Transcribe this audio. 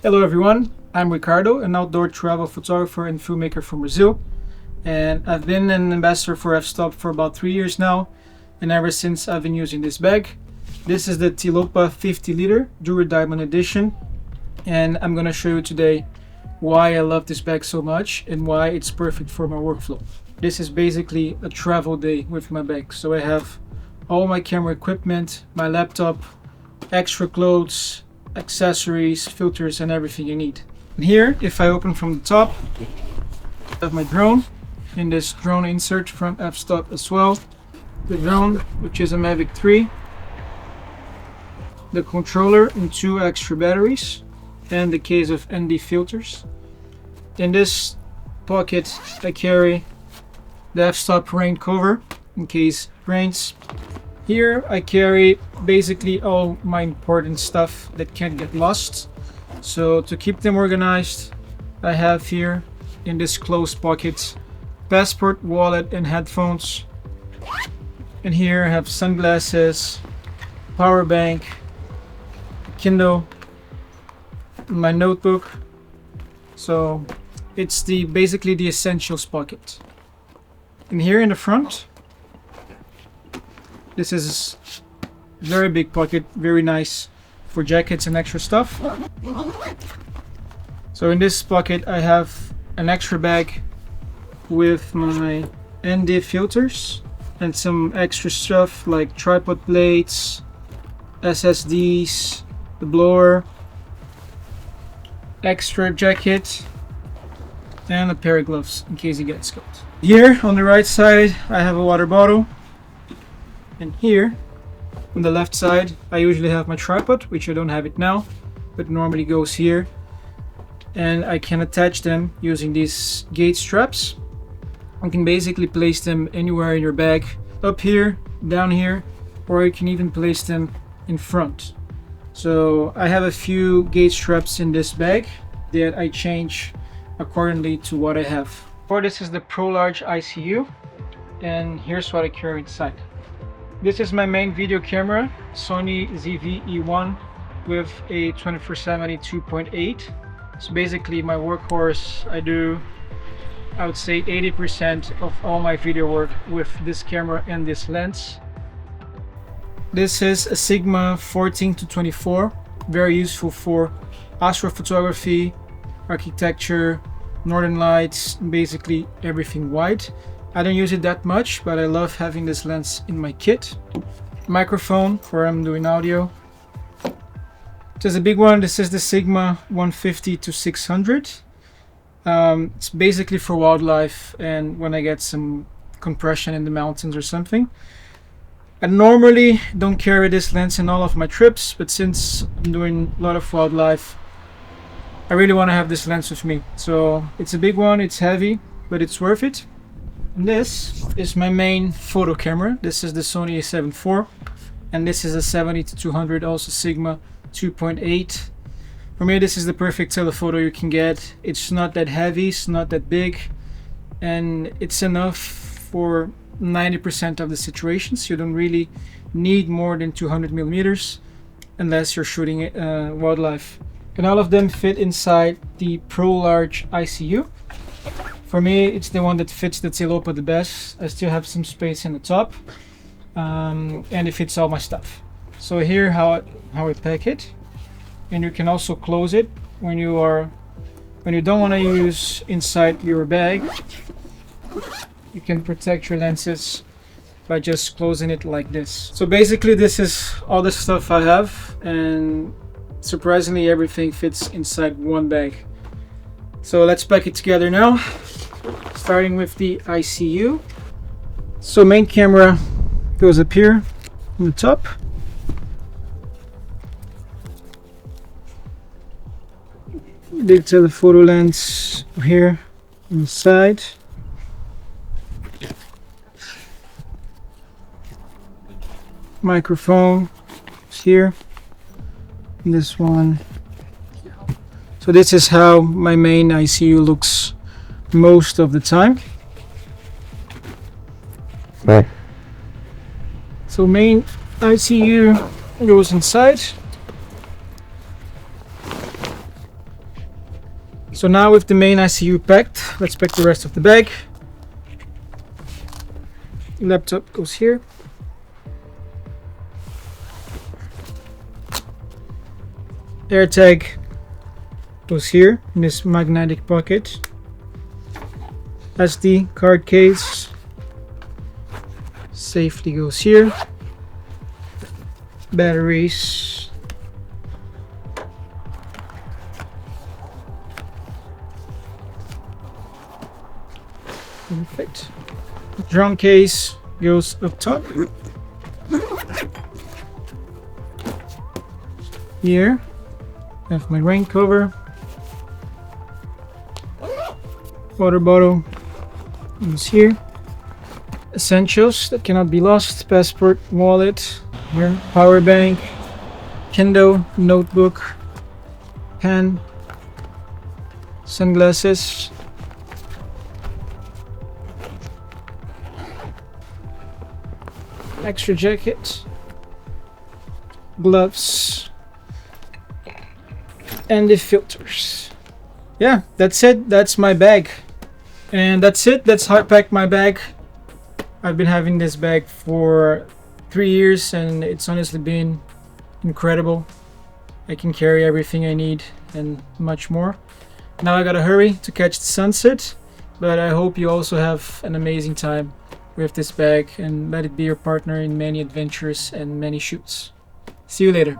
Hello everyone, I'm Ricardo, an outdoor travel photographer and filmmaker from Brazil. And I've been an ambassador for f-stop for about 3 years now, and ever since I've been using this bag. This is the Tilopa 50 liter Dura Diamond edition, and I'm gonna show you today why I love this bag so much and why it's perfect for my workflow. This is basically a travel day with my bag. So I have all my camera equipment, my laptop, extra clothes, accessories, filters, and everything you need. And here, if I open from the top, I have my drone in this drone insert from f-stop as well. The drone, which is a Mavic 3, the controller and 2 extra batteries, and the case of ND filters. In this pocket I carry the f-stop rain cover in case it rains. Here I carry basically all my important stuff that can't get lost. So to keep them organized, I have here in this closed pocket passport, wallet, and headphones. And here I have sunglasses, power bank, Kindle, my notebook. So it's basically the essentials pocket. And here in the front, this is a very big pocket, very nice for jackets and extra stuff. So in this pocket I have an extra bag with my ND filters and some extra stuff like tripod plates, SSDs, the blower, extra jacket, and a pair of gloves in case it gets cold. Here on the right side I have a water bottle, and here on the left side I usually have my tripod, which I don't have it now, but normally goes here, and I can attach them using these gate straps. You can basically place them anywhere in your bag, up here, down here, or you can even place them in front. So I have a few gate straps in this bag that I change accordingly to what I have. For this is the Pro Large ICU, and here's what I carry inside. This is my main video camera, Sony ZV-E1 with a 24-70 2.8. It's basically my workhorse. I would say 80% of all my video work with this camera and this lens. This is a Sigma 14-24, very useful for astrophotography, architecture, northern lights, basically everything white. I don't use it that much, but I love having this lens in my kit. Microphone for I'm doing audio. There's a big one. This is the Sigma 150-600. It's basically for wildlife and when I get some compression in the mountains or something. I normally don't carry this lens in all of my trips, but since I'm doing a lot of wildlife, I really want to have this lens with me. So it's a big one, it's heavy, but it's worth it. And this is my main photo camera. This is the Sony a7 IV, and this is a 70-200, also Sigma 2.8. For me, this is the perfect telephoto you can get. It's not that heavy, it's not that big, and it's enough for 90% of the situations. You don't really need more than 200 millimeters unless you're shooting wildlife. And all of them fit inside the Pro Large ICU. For me, it's the one that fits the Tilopa the best. I still have some space in the top, and it fits all my stuff. So here how I pack it, and you can also close it when you don't want to use inside your bag. You can protect your lenses by just closing it like this. So basically this is all the stuff I have, and surprisingly everything fits inside one bag. So let's pack it together now, starting with the ICU. So main camera goes up here on the top. Big telephoto lens here on the side. Microphone is here. And this one. So this is how my main ICU looks most of the time. Right. So main ICU goes inside. So now with the main ICU packed, let's pack the rest of the bag. Laptop goes here. AirTag goes here in this magnetic pocket. SD card case safely goes here. Batteries. Perfect. Drum case goes up top. Here I have my rain cover. Water bottle is here. Essentials that cannot be lost: passport, wallet, here, power bank, Kindle, notebook, pen, sunglasses, extra jacket, gloves, and the filters. Yeah, that's it. That's my bag. And that's it. That's how I packed my bag. I've been having this bag for 3 years and it's honestly been incredible. I can carry everything I need and much more. Now I gotta hurry to catch the sunset, but I hope you also have an amazing time with this bag and let it be your partner in many adventures and many shoots. See you later.